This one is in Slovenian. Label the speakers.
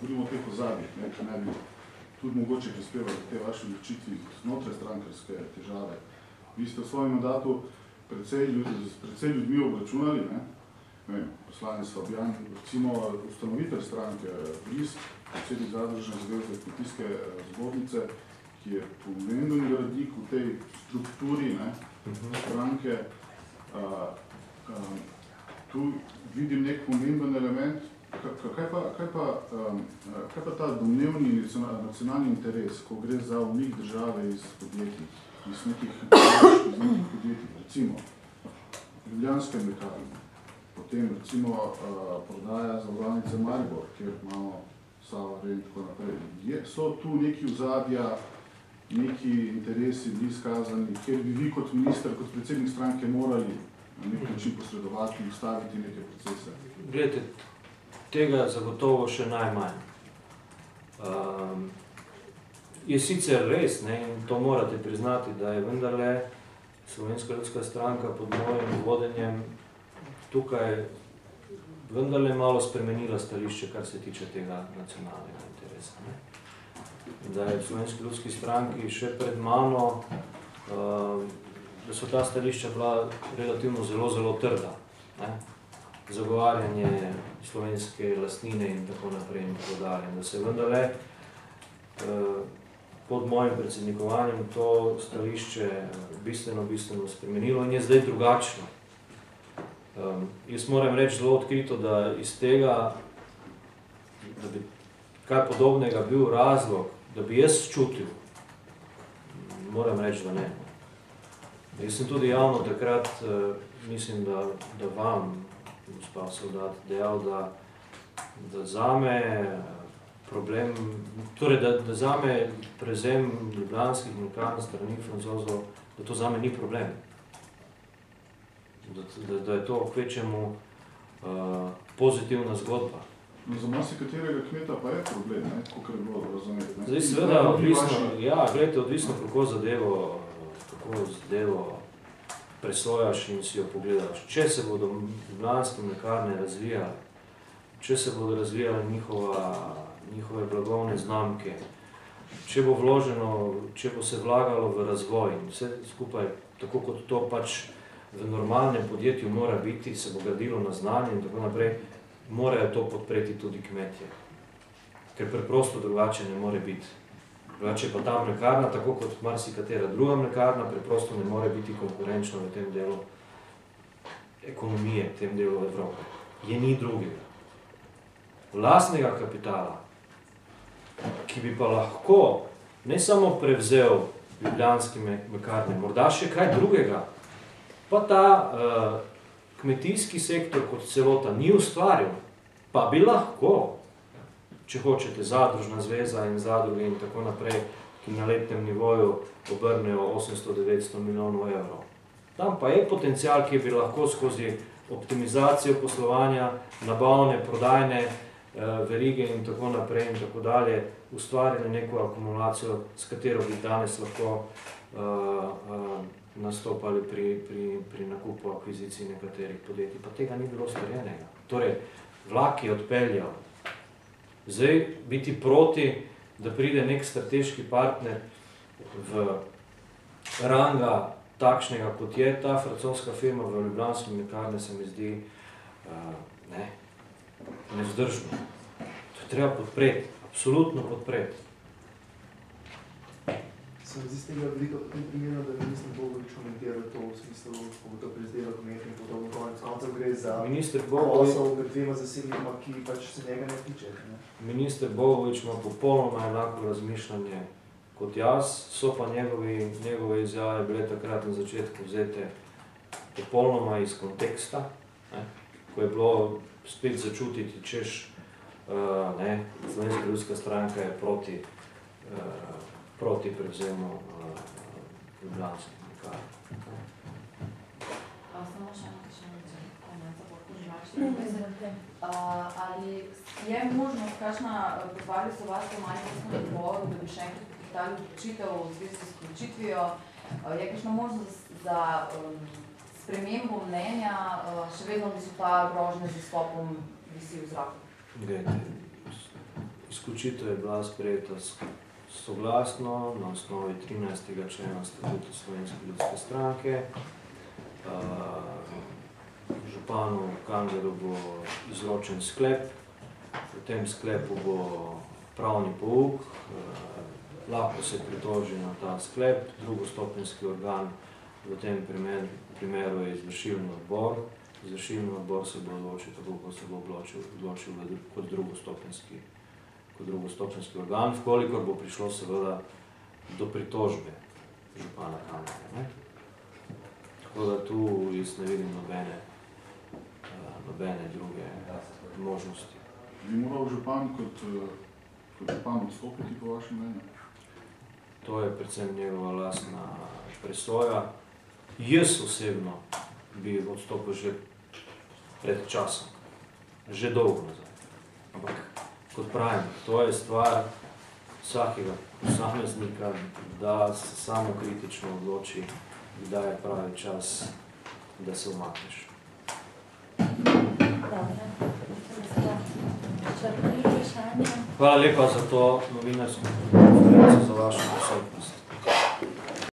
Speaker 1: govorimo o teh ozadjih, ki naj bi tudi mogoče prispevali k tej vaši odločitvi znotraj strankarske težave. Vi ste v svojem mandatu precej ljudmi obračunali, poslanec Fabijan, recimo ustanovitelj stranke Blisk, predsednik Zadružne zveze Kmetijske zbornice, ki je pomemben gradnik v tej strukturi stranke. Tu vidim nek pomemben element. Kaj pa ta domnevni nacionalni interes, ko gre za umik države iz podjetij, iz nekih podjetij, recimo Ljubljanske mlekarne, potem recimo prodaja Zavarovalnice Maribor, kjer imamo Sava Re in tako naprej. So tu neki ozadja, neki interesi bili izkazani, kjer bi vi kot minister, kot predsednik stranke morali na nek način posredovati in ustaviti neke procese?
Speaker 2: Gledajte, tega zagotovo še najmanj. Je sicer res, in to morate priznati, da je vendarle Slovenska ljudska stranka pod mojim vodenjem tukaj vendarle malo spremenila stališče, kar se tiče tega nacionalnega interesa. Da je v Slovenski ljudski stranki še pred mano, da so ta stališča bila relativno zelo trda. Zagovarjanje slovenske lastnine in tako naprej in tako dalje. Da se je vendarle pod mojim predsednikovanjem to stališče bistveno spremenilo in je zdaj drugačno. Jaz moram reči zelo odkrito, da iz tega, da bi kaj podobnega bil razlog, da bi jaz čutil, moram reči, da ne. Jaz sem tudi javno takrat, mislim, da vam, gospa Soldat, dejal, da zame problem, torej, da zame prevzem ljubljanskih mlekarn strani Francozov, da to zame ni problem. Da je to kvečemu pozitivna zgodba.
Speaker 1: No, za marsikaterega kmeta pa je problem, kakor je bilo razumeti.
Speaker 2: Zdaj seveda odvisno, gledajte, odvisno kako zadevo presojaš in si jo pogledaš. Če se bodo ljubljanske mlekarne razvijale, če se bodo razvijale njihove blagovne znamke, če bo vloženo, če bo se vlagalo v razvoj in vse skupaj, tako kot to pač v normalnem podjetju mora biti, se bo gradilo na znanje in tako naprej, morajo to podpreti tudi kmetje. Ker preprosto drugače ne more biti. Drugače pa ta mlekarna, tako kot marsikatera druga mlekarna, preprosto ne more biti konkurenčna v tem delu ekonomije, v tem delu Evrope. Je ni drugega. Lastnega kapitala, ki bi pa lahko ne samo prevzel ljubljanske mlekarne, morda še kaj drugega, pa ta kmetijski sektor kot celota ni ustvaril, pa bi lahko, če hočete, Zadružna zveza in zadruge in tako naprej, ki na letnem nivoju obrnejo 800-900 milijonov evrov. Tam pa je potencial, ki bi lahko skozi optimizacijo poslovanja, nabavne, prodajne verige in tako naprej in tako dalje, ustvarili neko akumulacijo, s katero bi danes lahko nastopali pri nakupu akvizicij nekaterih podjetij. Pa tega ni bilo storjenega. Torej, vlak je odpeljal. Zdaj biti proti, da pride nek strateški partner v ranga takšnega, kot je ta francoska firma v ljubljanski mlekarni, se mi zdi nevzdržno. To je treba podpreti, absolutno podpreti.
Speaker 3: Se mi zdi z tega veliko primerno, da minister Bogovič komentiral to v smislu, ko bo to prizdelo kmet in podobno konec koncev gre za posel med dvema zasebnikoma, ki pač se njega ne tiče.
Speaker 2: Minister Bogovič ima popolnoma enako razmišljanje kot jaz, so pa njegove izjave bile takrat na začetku vzete popolnoma iz konteksta, ko je bilo spet začutiti, češ Slovenska ljudska stranka je proti prevzemu ljubljanskih mlekarn.
Speaker 4: Samo še ali je možnost, kakšna predvali so vas v manjkostnem odboru, da bi še enkrat podali odločitev v zvezi s vključitvijo, je kakšna možnost za spremembo mnenja, še vedno bi so ta grožnje z izstopom visi v zraku?
Speaker 2: Iz Izključitev je bila sprejeta soglasno na osnovi 13. člena statuta Slovenske ljudske stranke. Županu Kanglerju bo izročen sklep, v tem sklepu bo pravni pouk, lahko se pritoži na ta sklep, drugostopenjski organ v tem primeru je izvršilni odbor. Izvršilni odbor se bo odločil tako, kot se bo odločil kot drugostopenjski organ, vkolikor bo prišlo seveda do pritožbe župana Kanglerja. Tako da tu jaz ne vidim nobene druge možnosti.
Speaker 1: Bi moral župan kot župan odstopiti po vašem mnenju?
Speaker 2: To je predvsem njegova lastna presoja. Jaz osebno bi odstopil že pred časom, že dolgo nazaj. Ampak, kot pravim, to je stvar vsakega posameznika, da se samo kritično odloči, kdaj je pravi čas, da se umakneš. Hvala lepa za to novinarsko konferenco, za vašo prisotnost.